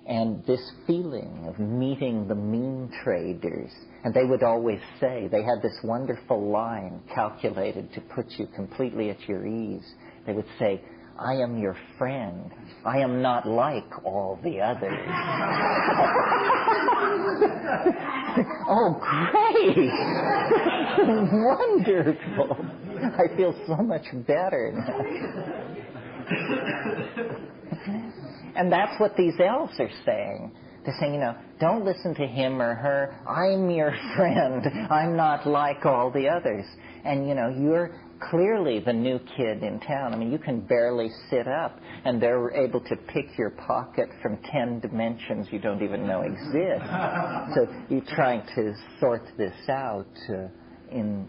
And this feeling of meeting the mean traders, and they would always say, they had this wonderful line calculated to put you completely at your ease. They would say, I am your friend. I am not like all the others. Oh, great! Wonderful! I feel so much better now. And that's what these elves are saying. They're saying, don't listen to him or her. I'm your friend. I'm not like all the others. And, you're clearly the new kid in town. I mean, you can barely sit up, and they're able to pick your pocket from 10 dimensions you don't even know exist. So you're trying to sort this out in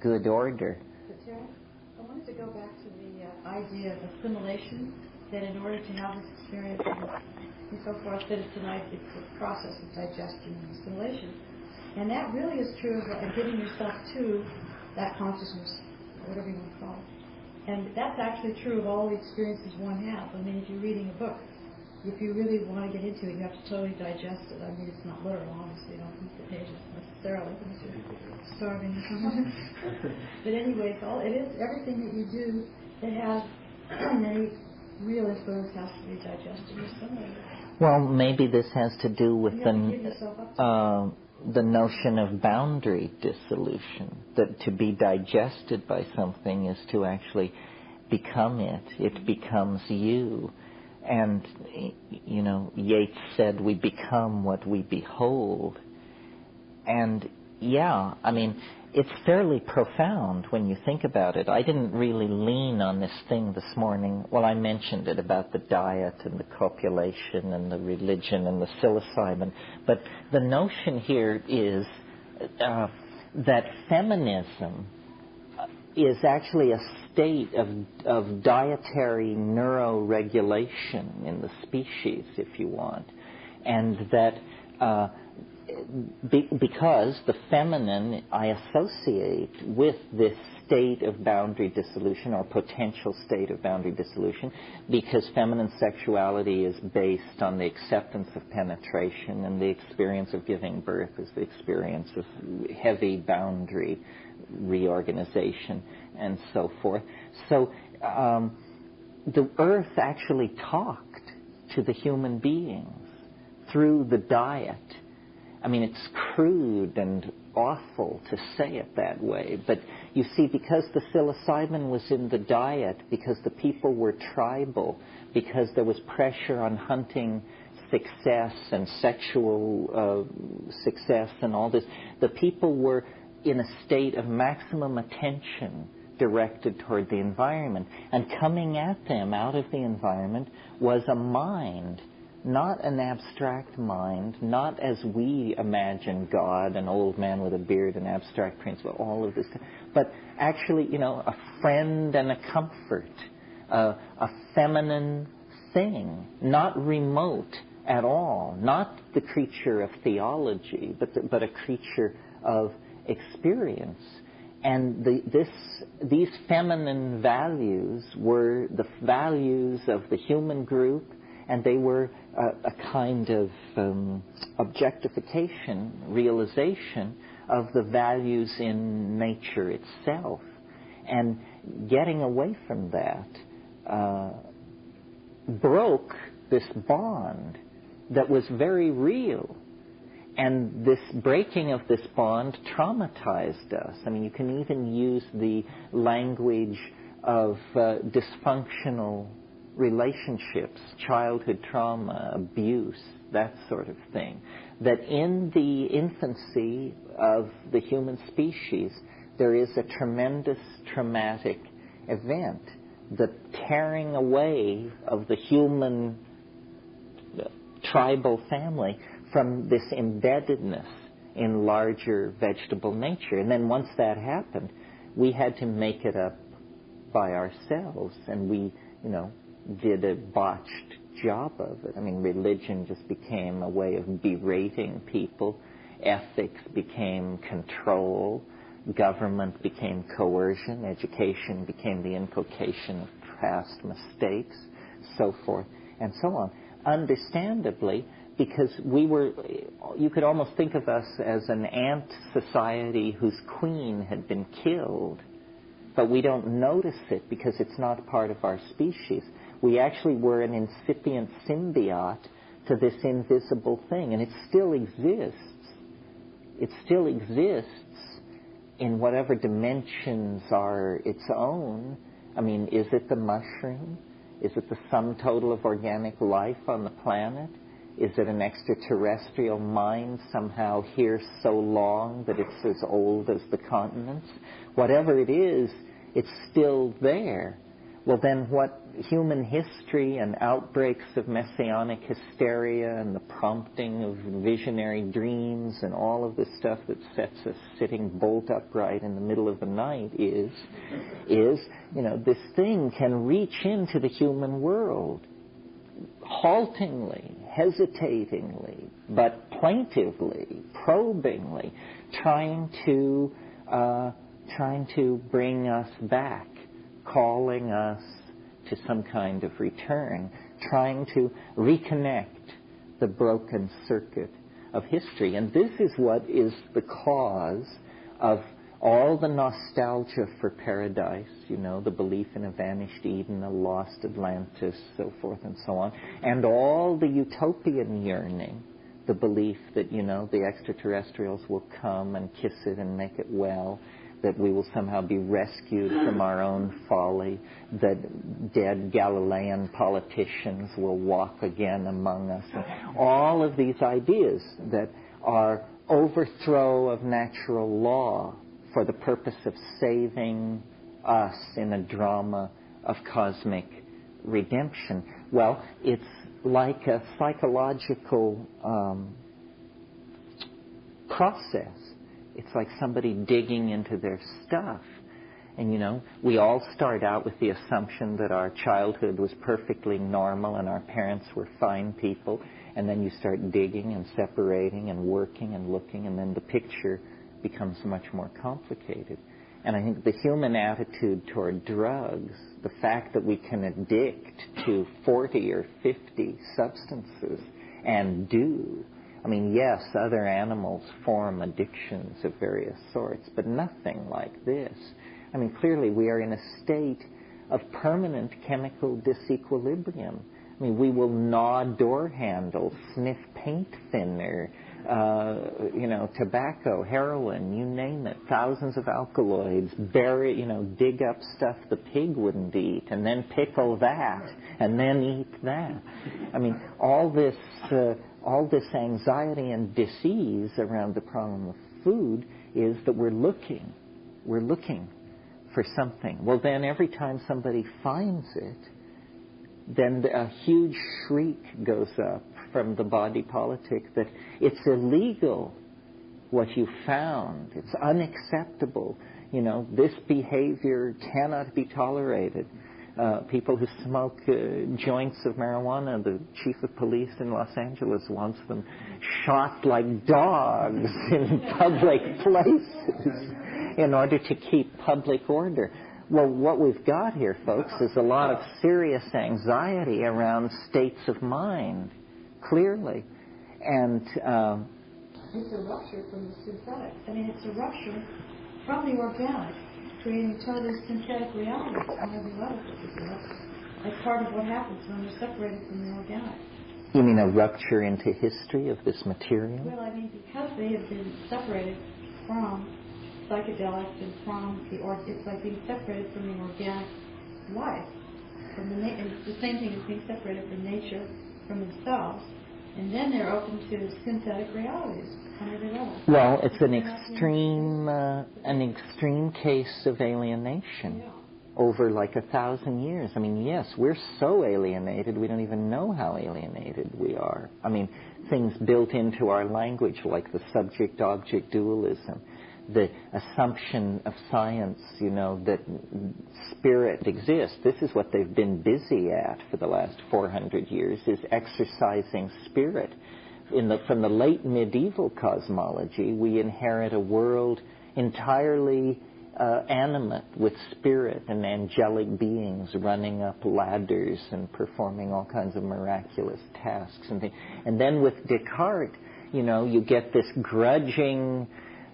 good order. But Terence, I wanted to go back to the idea of assimilation, that in order to have this experience and so forth, that it's a process of digestion and assimilation. And that really is true of getting yourself to that consciousness, or whatever you want to call it. And that's actually true of all the experiences one has. I mean, if you're reading a book, if you really want to get into it, you have to totally digest it. I mean, it's not literal, obviously. You don't eat the pages necessarily unless you're starving or something. But anyway, it is everything that you do that has any real influence has to be digested or assimilated. Well, maybe this has to do with the notion of boundary dissolution, that to be digested by something is to actually become it. It becomes you. And, Yeats said, we become what we behold. And, yeah, I mean, it's fairly profound when you think about it. I didn't really lean on this thing this morning. Well, I mentioned it about the diet and the copulation and the religion and the psilocybin. But the notion here is that feminism is actually a state of dietary neuroregulation in the species, if you want. And that because the feminine I associate with this state of boundary dissolution or potential state of boundary dissolution, because feminine sexuality is based on the acceptance of penetration, and the experience of giving birth is the experience of heavy boundary reorganization and so forth. So the earth actually talked to the human beings through the diet. I mean, it's crude and awful to say it that way, but you see, because the psilocybin was in the diet, because the people were tribal, because there was pressure on hunting success and sexual success and all this, the people were in a state of maximum attention directed toward the environment. And coming at them out of the environment was a mind, not an abstract mind, not as we imagine God, an old man with a beard, an abstract principle, all of this, but actually, a friend and a comfort, a feminine thing, not remote at all, not the creature of theology, but a creature of experience. And these feminine values were the values of the human group, and they were a kind of objectification, realization of the values in nature itself. And getting away from that broke this bond that was very real. And this breaking of this bond traumatized us. I mean, you can even use the language of dysfunctional relationships, childhood trauma, abuse, that sort of thing. That in the infancy of the human species, there is a tremendous traumatic event, the tearing away of the human tribal family from this embeddedness in larger vegetable nature. And then once that happened, we had to make it up by ourselves, and we, did a botched job of it. I mean, religion just became a way of berating people. Ethics became control. Government became coercion. Education became the inculcation of past mistakes, so forth and so on. understandably, because you could almost think of us as an ant society whose queen had been killed, but we don't notice it because it's not part of our species. We actually were an incipient symbiote to this invisible thing, and it still exists. It still exists in whatever dimensions are its own. I mean, is it the mushroom? Is it the sum total of organic life on the planet? Is it an extraterrestrial mind somehow here so long that it's as old as the continents? Whatever it is, it's still there. Well, then what human history and outbreaks of messianic hysteria and the prompting of visionary dreams and all of this stuff that sets us sitting bolt upright in the middle of the night is, this thing can reach into the human world haltingly, hesitatingly, but plaintively, probingly, trying to bring us back, calling us to some kind of return, trying to reconnect the broken circuit of history. And this is what is the cause of all the nostalgia for paradise, the belief in a vanished Eden, a lost Atlantis, so forth and so on, and all the utopian yearning, the belief that, the extraterrestrials will come and kiss it and make it well, that we will somehow be rescued from our own folly, that dead Galilean politicians will walk again among us. And all of these ideas that are overthrow of natural law for the purpose of saving us in a drama of cosmic redemption. Well, it's like a psychological process. It's like somebody digging into their stuff. And, we all start out with the assumption that our childhood was perfectly normal and our parents were fine people. And then you start digging and separating and working and looking, and then the picture becomes much more complicated. And I think the human attitude toward drugs, the fact that we can addict to 40 or 50 substances and yes, other animals form addictions of various sorts, but nothing like this. Clearly we are in a state of permanent chemical disequilibrium. We will gnaw door handles, sniff paint thinner, tobacco, heroin, you name it, thousands of alkaloids, dig up stuff the pig wouldn't eat, and then pickle that, and then eat that. All this anxiety and disease around the problem of food is that we're looking for something. Well, then every time somebody finds it, then a huge shriek goes up from the body politic that it's illegal what you found. It's unacceptable. This behavior cannot be tolerated. People who smoke joints of marijuana, the chief of police in Los Angeles wants them shot like dogs in public places in order to keep public order. Well, what we've got here, folks, is a lot of serious anxiety around states of mind, clearly. And it's a rupture from the synthetic. It's a rupture from the organic, creating totally synthetic realities on every level. That's part of what happens when we're separated from the organic. You mean a rupture into history of this material? Well, because they have been separated from psychedelics and from it's like being separated from the organic life. And it's the same thing as being separated from nature, from themselves. And then they're open to synthetic realities on every level. Well, it's an extreme case of alienation over like 1,000 years. Yes, we're so alienated we don't even know how alienated we are. Things built into our language like the subject-object dualism, the assumption of science, that spirit exists. This is what they've been busy at for the last 400 years, is exercising spirit. From the late medieval cosmology, we inherit a world entirely animate with spirit and angelic beings running up ladders and performing all kinds of miraculous tasks and things. And then with Descartes, you get this grudging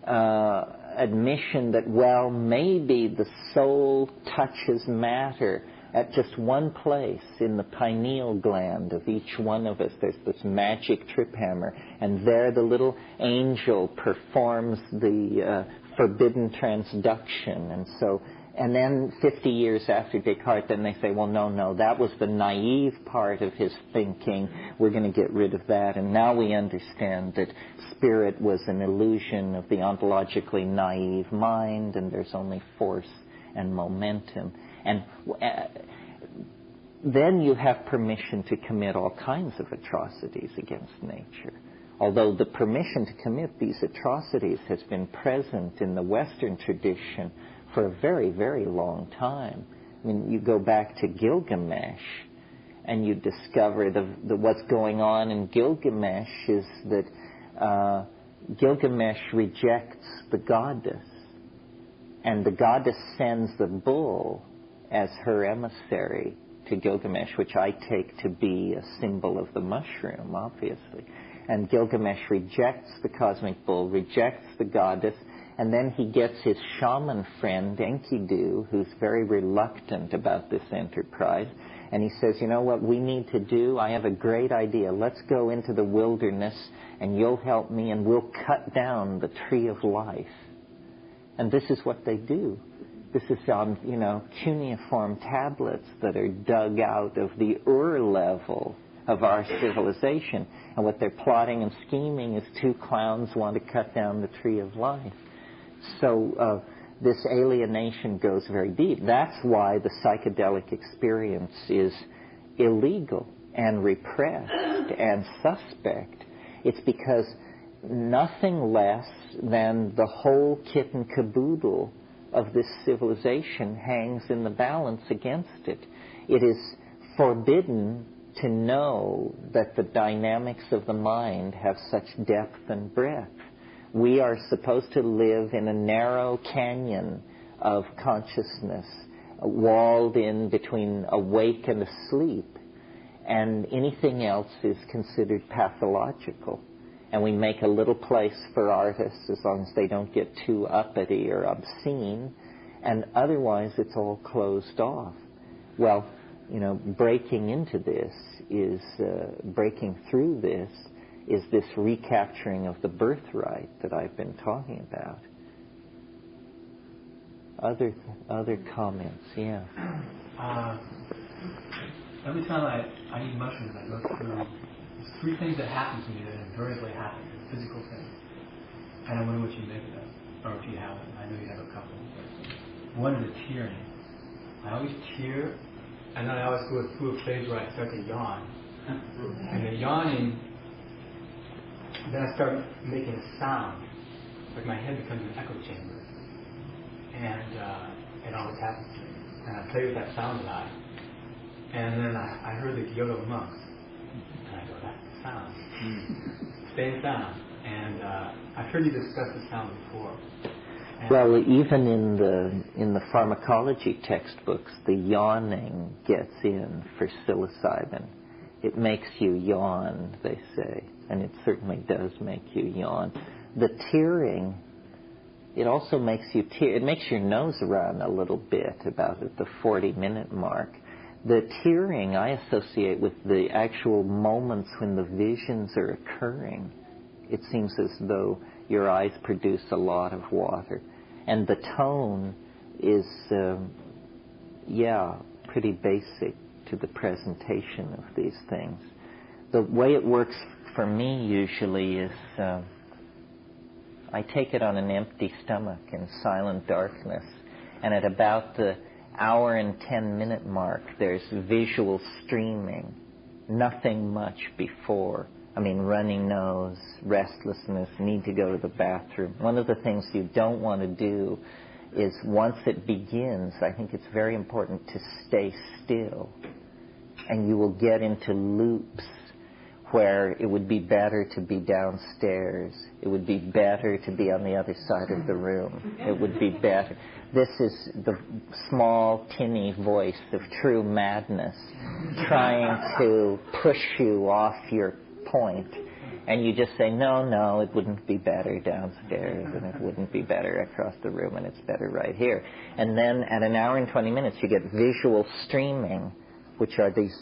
admission that, well, maybe the soul touches matter at just one place in the pineal gland of each one of us. There's this magic trip hammer, and there the little angel performs the forbidden transduction. And then 50 years after Descartes, then they say, well, no, that was the naive part of his thinking. We're going to get rid of that. And now we understand that spirit was an illusion of the ontologically naive mind, and there's only force and momentum. And then you have permission to commit all kinds of atrocities against nature. Although the permission to commit these atrocities has been present in the Western tradition for a very, very long time. I mean, you go back to Gilgamesh, and you discover what's going on in Gilgamesh is that Gilgamesh rejects the goddess, and the goddess sends the bull as her emissary to Gilgamesh, which I take to be a symbol of the mushroom, obviously. And Gilgamesh rejects the cosmic bull, rejects the goddess, and then he gets his shaman friend, Enkidu, who's very reluctant about this enterprise, and he says, you know what we need to do? I have a great idea. Let's go into the wilderness, and you'll help me, and we'll cut down the tree of life. And this is what they do. This is on, cuneiform tablets that are dug out of the level of our civilization. And what they're plotting and scheming is two clowns want to cut down the tree of life. So this alienation goes very deep. That's why the psychedelic experience is illegal and repressed and suspect. It's because nothing less than the whole kit and caboodle of this civilization hangs in the balance against it. It is forbidden to know that the dynamics of the mind have such depth and breadth. We are supposed to live in a narrow canyon of consciousness, walled in between awake and asleep, and anything else is considered pathological. And we make a little place for artists as long as they don't get too uppity or obscene, and otherwise it's all closed off. Well, breaking into this is, breaking through this is this recapturing of the birthright that I've been talking about. Other comments, yeah. Every time I eat mushrooms, I go through, there's three things that happen to me that invariably happen, physical things. And I wonder what you make of them, or if you have them. I know you have a couple. One is the tearing. I always tear, and then I always go through a phase where I start to yawn. And the yawning, then I start making a sound, like my head becomes an echo chamber. And it always happens to me. And I play with that sound a lot. And then I heard the Kyoto monks. And I go, that's the sound. Same sound. And I've heard you discuss the sound before. And well, even in the pharmacology textbooks, the yawning gets in for psilocybin. It makes you yawn, they say, and it certainly does make you yawn. The tearing, it also makes you tear. It makes your nose run a little bit about at the 40-minute mark. The tearing I associate with the actual moments when the visions are occurring. It seems as though your eyes produce a lot of water. And the tone is, pretty basic to the presentation of these things. The way it works for me usually is I take it on an empty stomach in silent darkness, and at about the hour and 10-minute mark there's visual streaming, nothing much before. I mean, running nose, restlessness, need to go to the bathroom. One of the things you don't want to do is once it begins, I think it's very important to stay still. And you will get into loops where it would be better to be downstairs. It would be better to be on the other side of the room. It would be better. This is the small, tinny voice of true madness trying to push you off your point. And you just say, no, it wouldn't be better downstairs, and it wouldn't be better across the room, and it's better right here. And then at an hour and 20 minutes, you get visual streaming, which are these,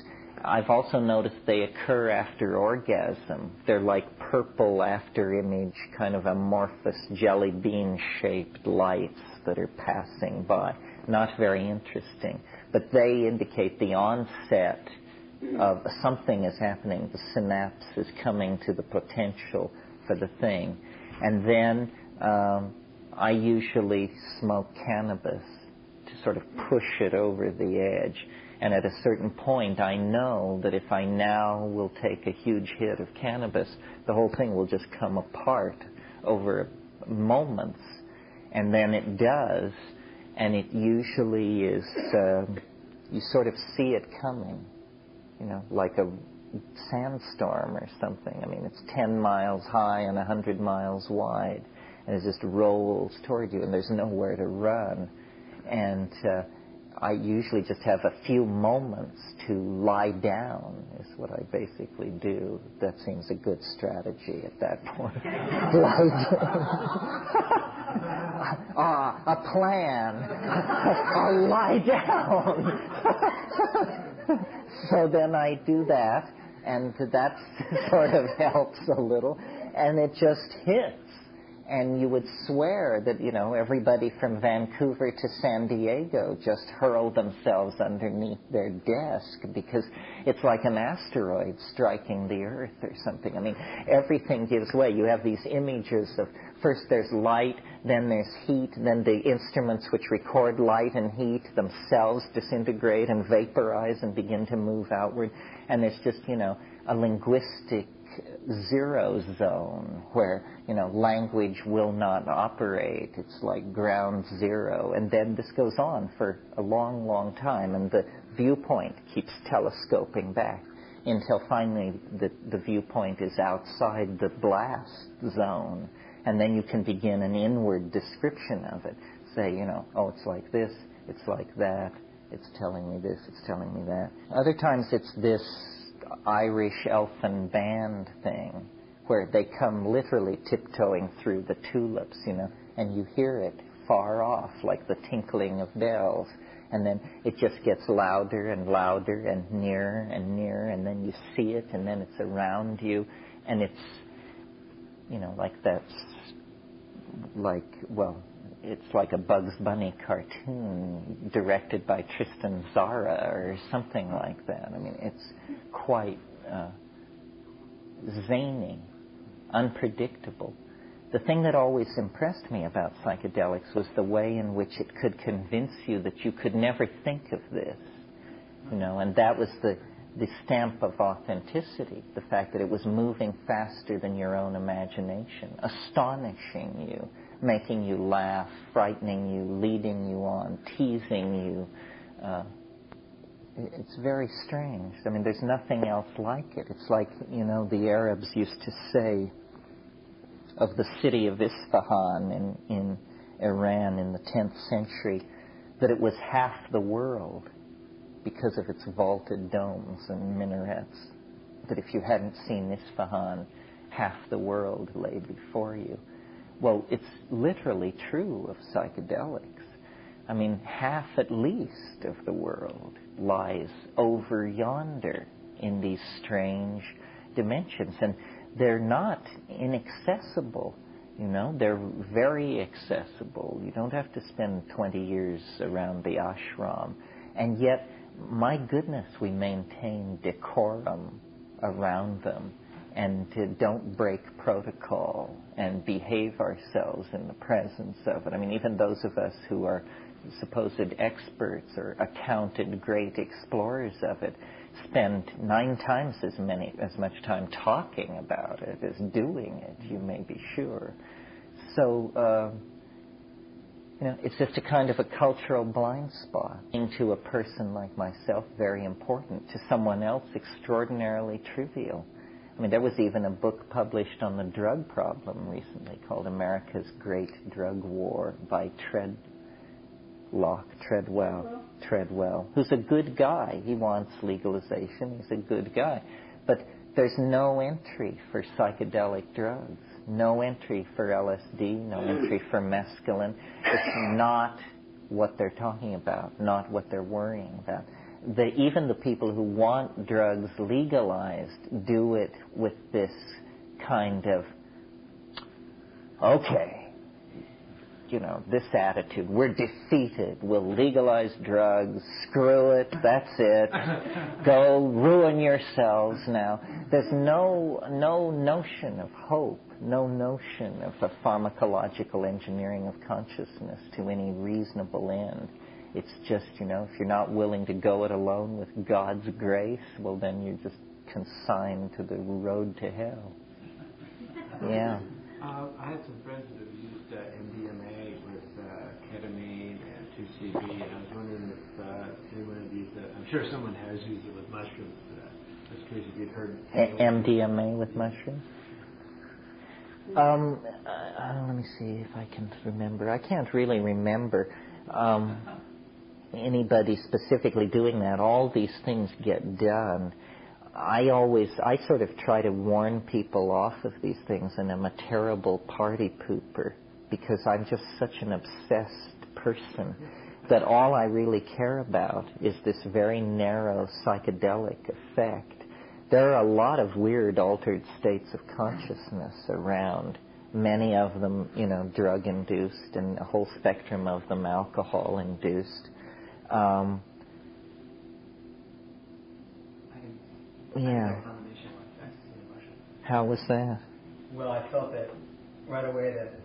I've also noticed they occur after orgasm. They're like purple after-image, kind of amorphous jelly bean-shaped lights that are passing by. Not very interesting. But they indicate the onset of something is happening. The synapse is coming to the potential for the thing. And then I usually smoke cannabis to sort of push it over the edge. And at a certain point, I know that if I now will take a huge hit of cannabis, the whole thing will just come apart over moments. And then it does, and it usually is, you sort of see it coming. You know, like a sandstorm or something. I mean, it's 10 miles high and 100 miles wide, and it just rolls toward you, and there's nowhere to run. And I usually just have a few moments to lie down, is what I basically do. That seems a good strategy at that point. Lie down. A plan. I'll lie down. So then I do that, and that sort of helps a little, and it just hits. And you would swear that, you know, everybody from Vancouver to San Diego just hurl themselves underneath their desk because it's like an asteroid striking the Earth or something. I mean, everything gives way. You have these images of, first there's light, then there's heat, then the instruments which record light and heat themselves disintegrate and vaporize and begin to move outward. And there's just, you know, a linguistic zero zone where, you know, language will not operate. It's like ground zero. And then this goes on for a long, long time, and the viewpoint keeps telescoping back until finally the viewpoint is outside the blast zone. And then you can begin an inward description of it. Say, you know, oh, it's like this, it's like that, it's telling me this, it's telling me that. Other times it's this Irish elfin band thing where they come literally tiptoeing through the tulips, you know, and you hear it far off like the tinkling of bells, and then it just gets louder and louder and nearer, and then you see it, and then it's around you, and it's, you know, like that's like, well, it's like a Bugs Bunny cartoon directed by Tristan Tzara or something like that. I mean, it's quite zany, unpredictable. The thing that always impressed me about psychedelics was the way in which it could convince you that you could never think of this, you know, and that was the stamp of authenticity, the fact that it was moving faster than your own imagination, astonishing you, making you laugh, frightening you, leading you on, teasing you. It's very strange. I mean, there's nothing else like it. It's like, you know, the Arabs used to say of the city of Isfahan in Iran in the 10th century that it was half the world because of its vaulted domes and minarets. That if you hadn't seen Isfahan, half the world lay before you. Well, it's literally true of psychedelics. I mean, half at least of the world lies over yonder in these strange dimensions. And they're not inaccessible, you know. They're very accessible. You don't have to spend 20 years around the ashram. And yet, my goodness, we maintain decorum around them and don't break protocol and behave ourselves in the presence of it. I mean, even those of us who are supposed experts or accounted great explorers of it spend 9 times as much time talking about it as doing it, you may be sure. So, you know, it's just a kind of a cultural blind spot. To a person like myself, very important. To someone else, extraordinarily trivial. I mean, there was even a book published on the drug problem recently called America's Great Drug War by Treadwell, who's a good guy. He wants legalization. He's a good guy. But there's no entry for psychedelic drugs, no entry for LSD, no entry for mescaline. It's not what they're talking about, not what they're worrying about. Even the people who want drugs legalized do it with this kind of, okay, this attitude. We're defeated. We'll legalize drugs. Screw it. That's it. Go ruin yourselves now. There's no notion of hope, no notion of a pharmacological engineering of consciousness to any reasonable end. It's just, if you're not willing to go it alone with God's grace, well, then you're just consigned to the road to hell. Yeah. I had some friends that have used MDMA with ketamine and 2CB, and I was wondering if anyone had used it. I'm sure someone has used it with mushrooms. I was curious if you'd heard. MDMA with mushrooms? Let me see if I can remember. I can't really remember anybody specifically doing that. All these things get done. I sort of try to warn people off of these things, and I'm a terrible party pooper because I'm just such an obsessed person that all I really care about is this very narrow psychedelic effect. There are a lot of weird altered states of consciousness around, many of them, drug-induced, and a whole spectrum of them alcohol-induced. Yeah. How was that? Well, I felt that right away that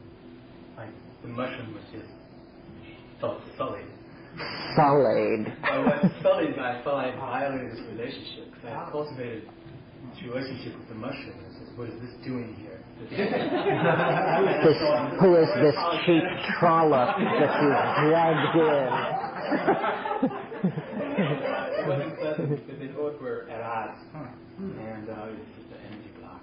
the mushroom was just felt sullied. Sullied. I was sullied, but I felt I violated this relationship because I had cultivated this relationship with the mushroom. I said, what is this doing here? Who is this cheap trollop that you dragged in? It wasn't pleasant because they both were at odds, and it was just an energy block.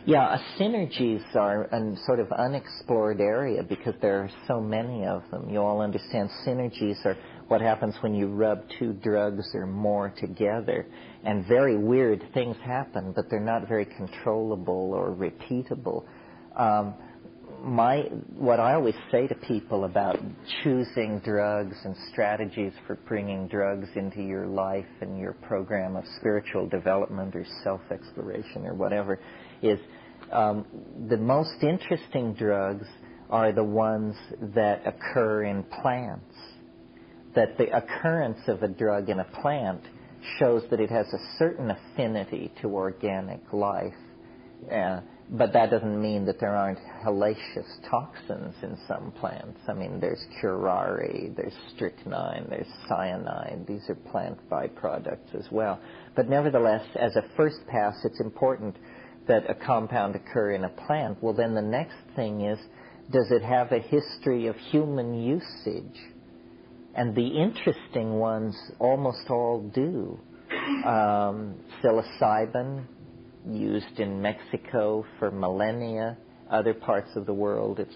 Yeah, synergies are a sort of unexplored area because there are so many of them. You all understand synergies are what happens when you rub two drugs or more together, and very weird things happen, but they're not very controllable or repeatable. What I always say to people about choosing drugs and strategies for bringing drugs into your life and your program of spiritual development or self-exploration or whatever is the most interesting drugs are the ones that occur in plants. That the occurrence of a drug in a plant shows that it has a certain affinity to organic life. But that doesn't mean that there aren't hellacious toxins in some plants. I mean, there's curare, there's strychnine, there's cyanide. These are plant byproducts as well. But nevertheless, as a first pass, it's important that a compound occur in a plant. Well, then the next thing is, does it have a history of human usage? And the interesting ones almost all do. Psilocybin, used in Mexico for millennia. Other parts of the world, it's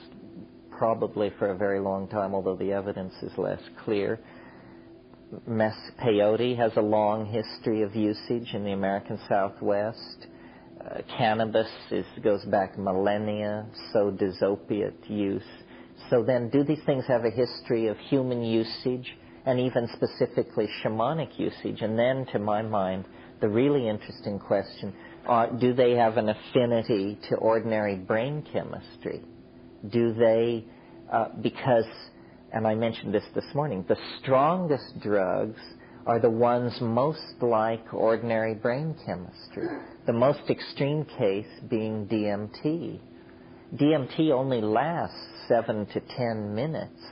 probably for a very long time, although the evidence is less clear. Peyote has a long history of usage in the American Southwest. Cannabis goes back millennia, so does opiate use. So then, do these things have a history of human usage and even specifically shamanic usage? And then, to my mind, the really interesting question, do they have an affinity to ordinary brain chemistry? Do they, because, and I mentioned this morning, the strongest drugs are the ones most like ordinary brain chemistry. The most extreme case being DMT. DMT only lasts 7 to 10 minutes,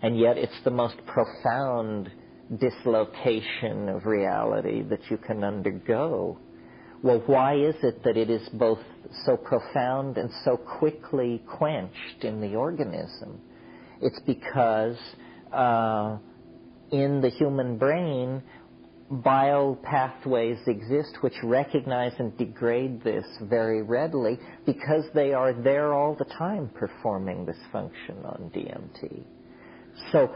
and yet it's the most profound dislocation of reality that you can undergo. Well, why is it that it is both so profound and so quickly quenched in the organism? It's because in the human brain, biopathways exist which recognize and degrade this very readily because they are there all the time performing this function on DMT. So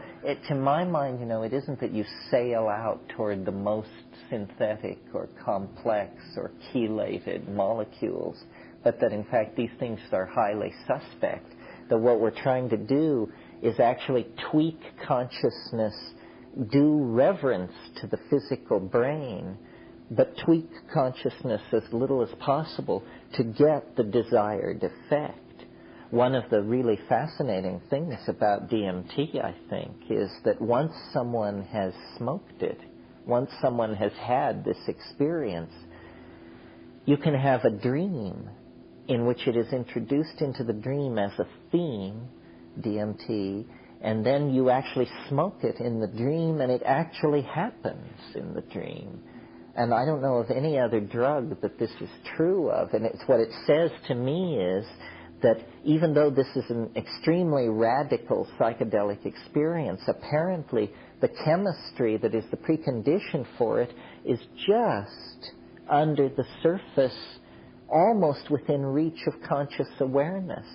to my mind, it isn't that you sail out toward the most synthetic or complex or chelated molecules, but that in fact these things are highly suspect. That what we're trying to do is actually tweak consciousness, do reverence to the physical brain, but tweak consciousness as little as possible to get the desired effect. One of the really fascinating things about DMT, I think, is that once someone has smoked it, once someone has had this experience, you can have a dream in which it is introduced into the dream as a theme, DMT, and then you actually smoke it in the dream, and it actually happens in the dream. And I don't know of any other drug that this is true of, and what it says to me is that even though this is an extremely radical psychedelic experience, apparently the chemistry that is the precondition for it is just under the surface, almost within reach of conscious awareness.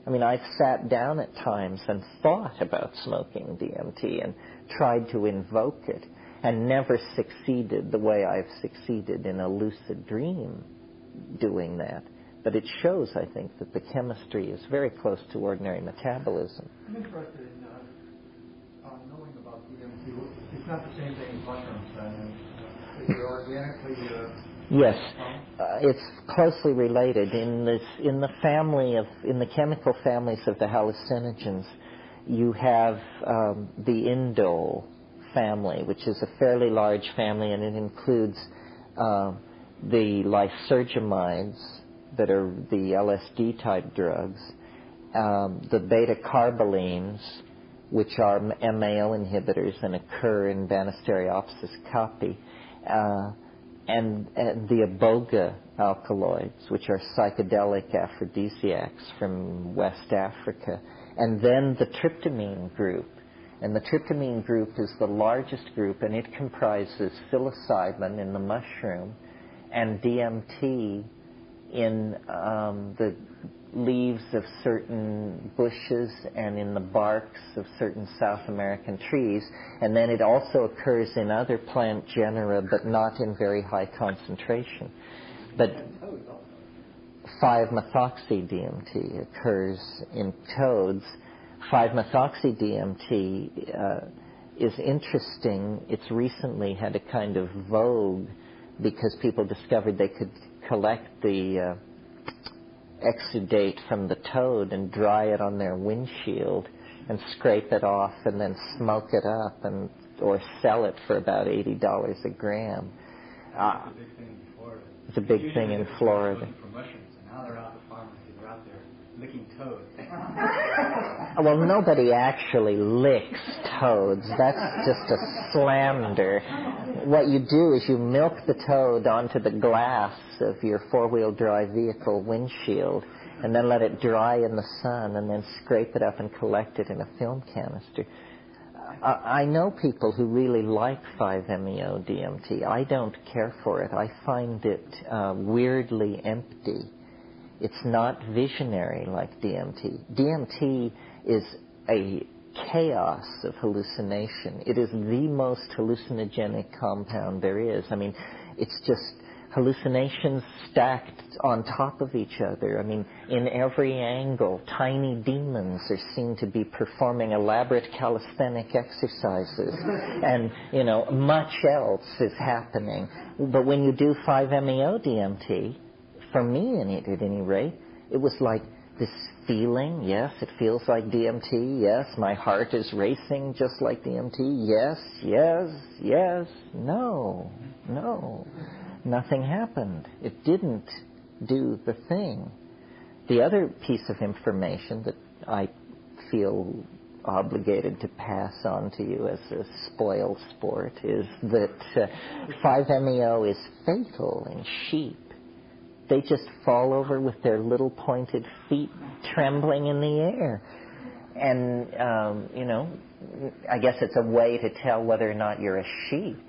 I mean, I've sat down at times and thought about smoking DMT and tried to invoke it and never succeeded the way I've succeeded in a lucid dream doing that. But it shows, I think, that the chemistry is very close to ordinary metabolism. I'm interested in knowing about DMT. It's not the same thing as mushrooms, is it organically... Yes, it's closely related. In the chemical families of the hallucinogens, you have the indole family, which is a fairly large family, and it includes the lysergamides that are the LSD type drugs, the beta carbolines, which are MAO inhibitors and occur in Banisteriopsis caapi, and the iboga alkaloids, which are psychedelic aphrodisiacs from West Africa, and then the tryptamine group. And the tryptamine group is the largest group, and it comprises psilocybin in the mushroom and DMT in the leaves of certain bushes and in the barks of certain South American trees. And then it also occurs in other plant genera, but not in very high concentration. But 5-methoxy-DMT occurs in toads. 5-methoxy-DMT is interesting. It's recently had a kind of vogue because people discovered they could collect the exudate from the toad and dry it on their windshield and scrape it off and then smoke it up or sell it for about $80 a gram. It's a big thing in Florida. For mushrooms, and now they're out the farmers. They're out there licking toads. Well, nobody actually licks toads. That's just a slander. What you do is you milk the toad onto the glass of your four-wheel drive vehicle windshield and then let it dry in the sun and then scrape it up and collect it in a film canister. I know people who really like 5-MeO-DMT. I don't care for it. I find it weirdly empty. It's not visionary like DMT. DMT is a chaos of hallucination. It is the most hallucinogenic compound there is. I mean, it's just hallucinations stacked on top of each other. I mean, in every angle, tiny demons are seen to be performing elaborate calisthenic exercises. And, much else is happening. But when you do 5-MeO-DMT, for me at any rate, it was like this feeling, yes, it feels like DMT, yes, my heart is racing just like DMT, yes, no, nothing happened. It didn't do the thing. The other piece of information that I feel obligated to pass on to you as a spoil sport is that 5-MeO is fatal in sheep. They just fall over with their little pointed feet trembling in the air. And, I guess it's a way to tell whether or not you're a sheep.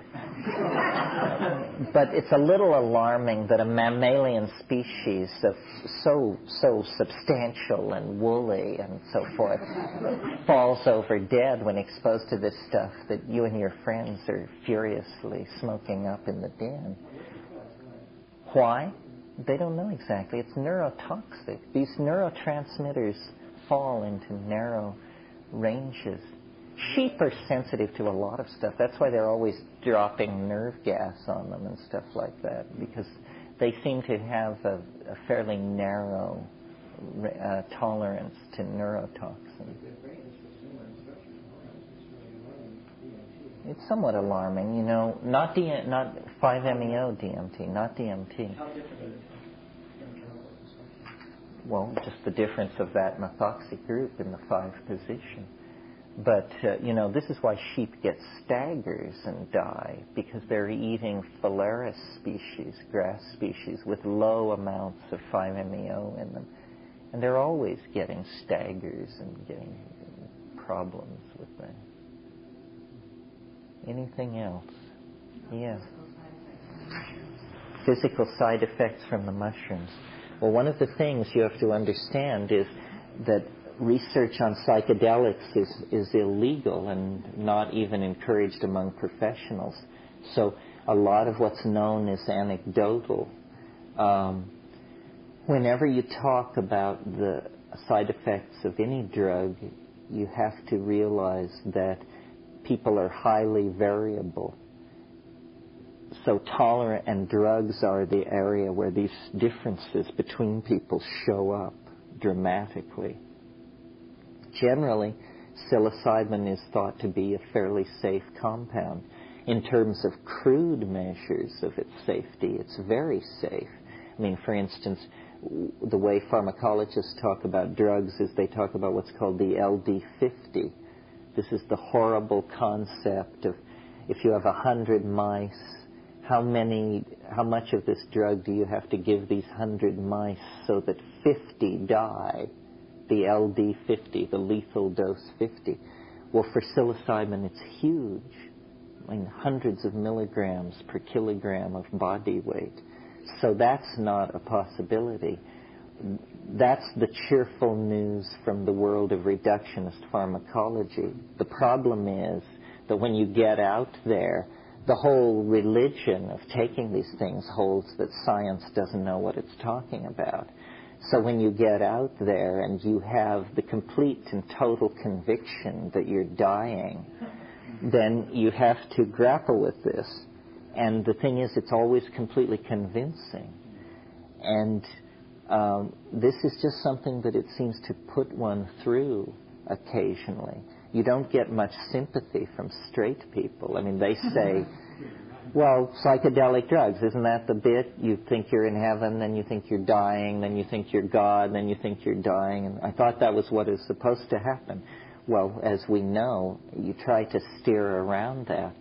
But it's a little alarming that a mammalian species of so substantial and woolly and so forth falls over dead when exposed to this stuff that you and your friends are furiously smoking up in the den. Why? They don't know exactly. It's neurotoxic. These neurotransmitters fall into narrow ranges. Sheep are sensitive to a lot of stuff. That's why they're always dropping nerve gas on them and stuff like that, because they seem to have a fairly narrow tolerance to neurotoxin. It's somewhat alarming, you know. Not 5-MeO DMT, not DMT. Well, just the difference of that methoxy group in the 5 position. But, you know, this is why sheep get staggers and die, because they're eating phalaris species, grass species, with low amounts of 5-MeO in them. And they're always getting staggers and getting problems with that. Anything else? Yeah. Physical side effects from the mushrooms. Well, one of the things you have to understand is that research on psychedelics is illegal and not even encouraged among professionals. So a lot of what's known is anecdotal. Whenever you talk about the side effects of any drug, you have to realize that people are highly variable. So tolerant and drugs are the area where these differences between people show up dramatically. Generally, psilocybin is thought to be a fairly safe compound. In terms of crude measures of its safety, it's very safe. I mean, for instance, the way pharmacologists talk about drugs is they talk about what's called the LD50. This is the horrible concept of, if you have 100 mice, how much of this drug do you have to give these 100 mice so that 50 die? The LD50, the lethal dose 50. Well, for psilocybin, it's huge. I mean, hundreds of milligrams per kilogram of body weight. So that's not a possibility. That's the cheerful news from the world of reductionist pharmacology. The problem is that when you get out there, the whole religion of taking these things holds that science doesn't know what it's talking about. So when you get out there and you have the complete and total conviction that you're dying, then you have to grapple with this. And the thing is, it's always completely convincing. And this is just something that it seems to put one through occasionally. You don't get much sympathy from straight people. I mean, they say, well, psychedelic drugs, isn't that the bit? You think you're in heaven, then you think you're dying, then you think you're God, then you think you're dying. And I thought that was what is supposed to happen. Well, as we know, you try to steer around that.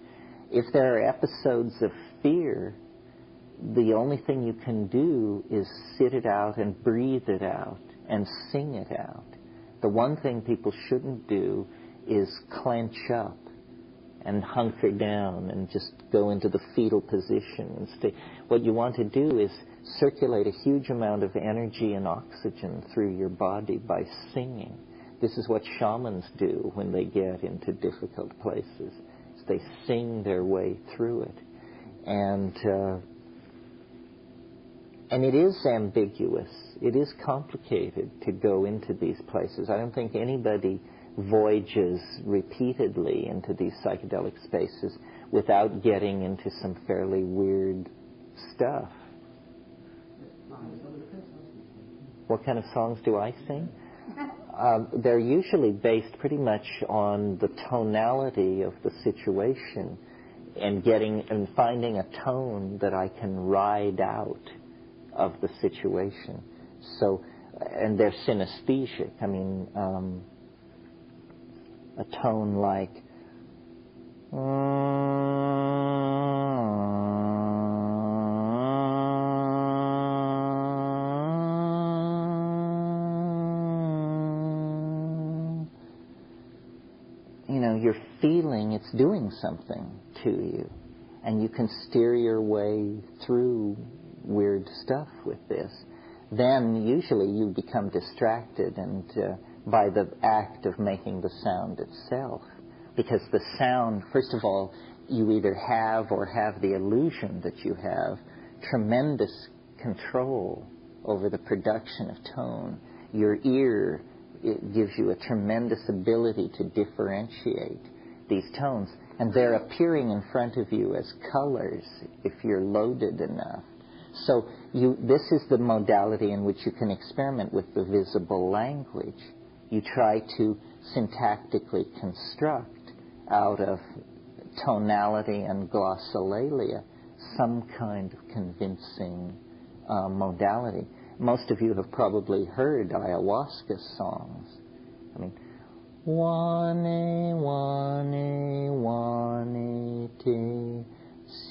If there are episodes of fear, the only thing you can do is sit it out and breathe it out and sing it out. The one thing people shouldn't do is clench up and hunker down and just go into the fetal position and stay. What you want to do is circulate a huge amount of energy and oxygen through your body by singing. This is what shamans do when they get into difficult places. They sing their way through it. And it is ambiguous. It is complicated to go into these places. I don't think anybody voyages repeatedly into these psychedelic spaces without getting into some fairly weird stuff. What kind of songs do I sing? They're usually based pretty much on the tonality of the situation and finding a tone that I can ride out of the situation. So, and they're synesthesic. I mean, a tone like you're feeling it's doing something to you. and you can steer your way through weird stuff with this, then usually you become distracted and by the act of making the sound itself. Because the sound, first of all, you either have or have the illusion that you have tremendous control over the production of tone. Your ear, it gives you a tremendous ability to differentiate these tones, and they're appearing in front of you as colors if you're loaded enough. So this is the modality in which you can experiment with the visible language. You try to syntactically construct out of tonality and glossolalia some kind of convincing modality. Most of you have probably heard ayahuasca songs. I mean, wane, wane, wane te,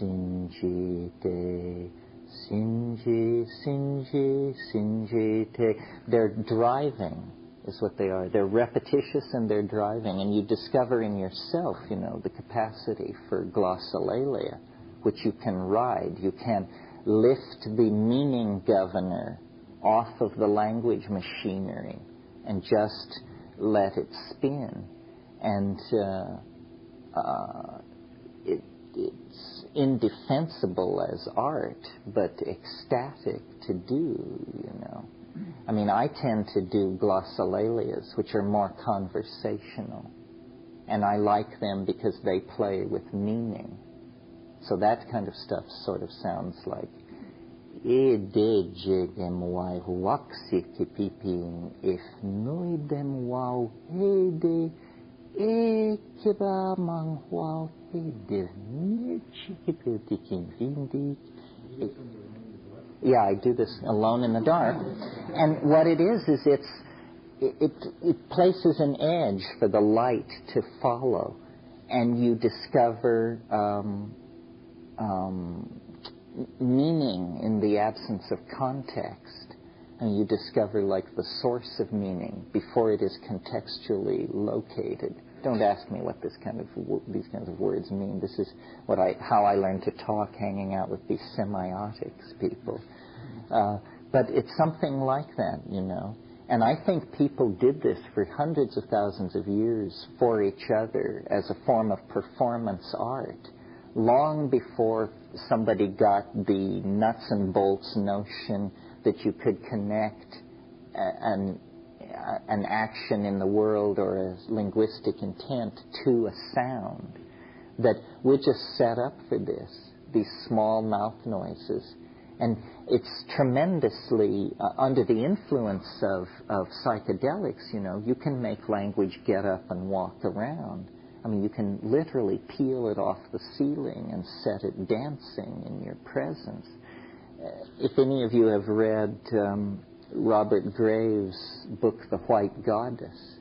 sinji te, sinji, sinji, sinji te. They're driving, is what they are. They're repetitious and they're driving. And you discover in yourself, the capacity for glossolalia, which you can ride. You can lift the meaning governor off of the language machinery and just let it spin. And it's indefensible as art, but ecstatic to do, I mean, I tend to do glossolalias, which are more conversational. And I like them because they play with meaning. So that kind of stuff sort of sounds like E de jegem wai huaxi kipiping if noidem wow he de e kiba mang wow he de chikipitikin vindik. Yeah, I do this alone in the dark. And what it is it places an edge for the light to follow. And you discover meaning in the absence of context. And you discover like the source of meaning before it is contextually located. Don't ask me what these kinds of words mean. This is how I learned to talk, hanging out with these semiotics people. But it's something like that, And I think people did this for hundreds of thousands of years for each other as a form of performance art, long before somebody got the nuts and bolts notion that you could connect an action in the world or a linguistic intent to a sound. That we're just set up for this, these small mouth noises. And it's tremendously, under the influence of psychedelics, you can make language get up and walk around. I mean, you can literally peel it off the ceiling and set it dancing in your presence. If any of you have read Robert Graves' book, The White Goddess,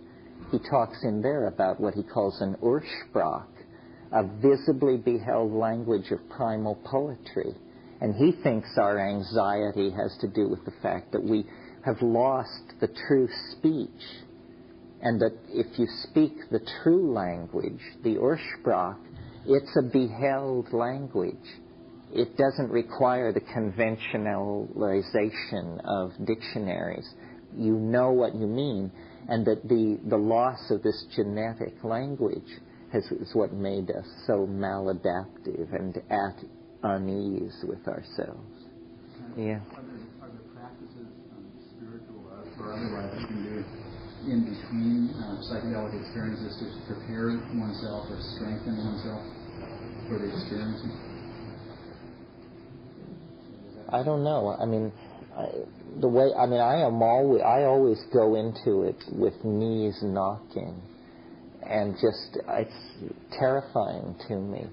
he talks in there about what he calls an Ursprach, a visibly beheld language of primal poetry. And he thinks our anxiety has to do with the fact that we have lost the true speech, and that if you speak the true language, the Ursprach, it's a beheld language. It doesn't require the conventionalization of dictionaries. You know what you mean, and that the loss of this genetic language is what made us so maladaptive and at unease with ourselves. Yeah. Are there practices, spiritual or otherwise, you can do in between psychedelic experiences to prepare oneself or strengthen oneself for the experiencing? I don't know. I mean, I always go into it with knees knocking, and it's terrifying to me.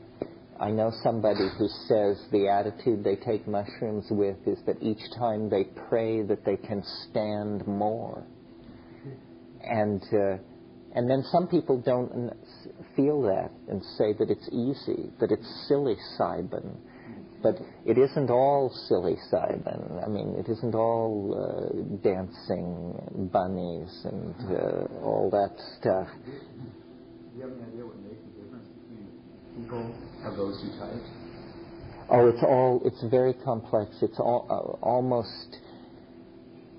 I know somebody who says the attitude they take mushrooms with is that each time they pray that they can stand more. And then some people don't feel that and say that it's easy, that it's psilocybin. But it isn't all psilocybin. I mean, it isn't all dancing bunnies and all that stuff. Do you have any idea what makes the difference between people of those two types? It's very complex. It's almost,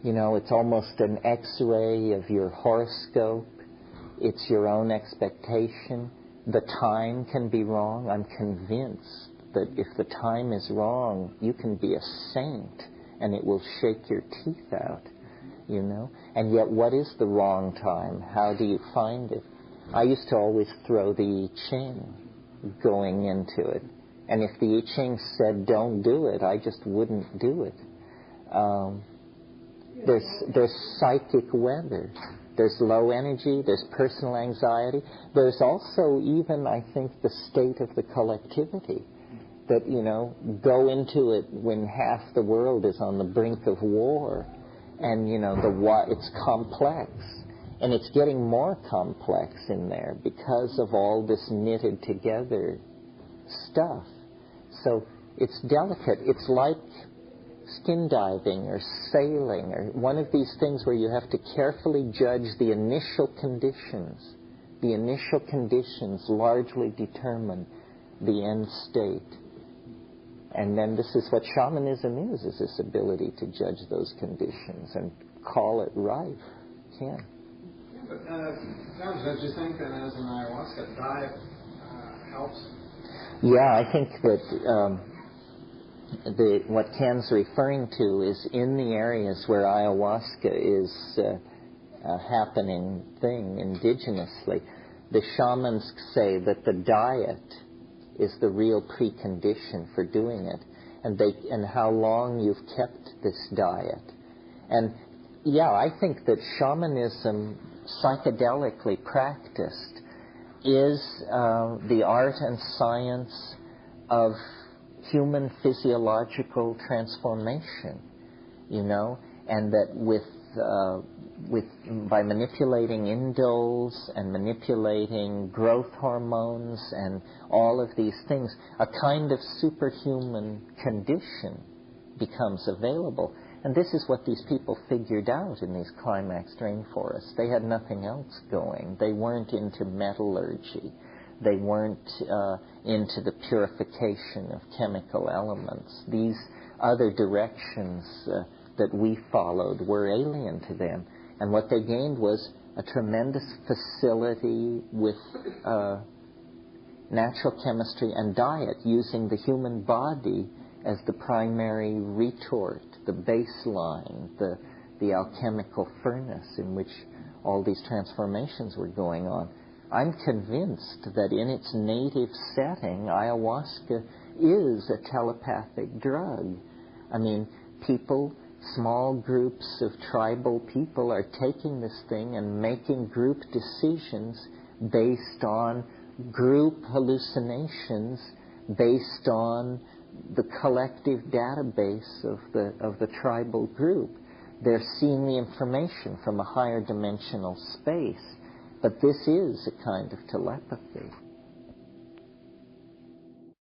it's almost an X-ray of your horoscope. It's your own expectation. The time can be wrong. I'm convinced that if the time is wrong, you can be a saint and it will shake your teeth out, And yet, what is the wrong time? How do you find it? I used to always throw the I Ching going into it. And if the I Ching said don't do it, I just wouldn't do it. There's psychic weather. There's low energy. There's personal anxiety. There's also even, I think, the state of the collectivity. That, go into it when half the world is on the brink of war. And, it's complex. And it's getting more complex in there because of all this knitted together stuff. So it's delicate. It's like skin diving or sailing or one of these things where you have to carefully judge the initial conditions. The initial conditions largely determine the end state. And then this is what shamanism is this ability to judge those conditions and call it right. Ken? Yeah, but don't you think that as an ayahuasca diet helps? Yeah, I think that what Ken's referring to is in the areas where ayahuasca is a happening thing indigenously, the shamans say that the diet is the real precondition for doing it, and how long you've kept this diet. And yeah, I think that shamanism, psychedelically practiced, is the art and science of human physiological transformation, and that by manipulating indoles and manipulating growth hormones and all of these things, a kind of superhuman condition becomes available. And this is what these people figured out in these climaxed rainforests. They had nothing else going. They weren't into metallurgy. They weren't into the purification of chemical elements. These other directions that we followed were alien to them. And what they gained was a tremendous facility with natural chemistry and diet, using the human body as the primary retort, the baseline, the alchemical furnace in which all these transformations were going on. I'm convinced that in its native setting, ayahuasca is a telepathic drug. I mean, people, small groups of tribal people are taking this thing and making group decisions based on group hallucinations, based on the collective database of the tribal group. They're seeing the information from a higher dimensional space. But this is a kind of telepathy.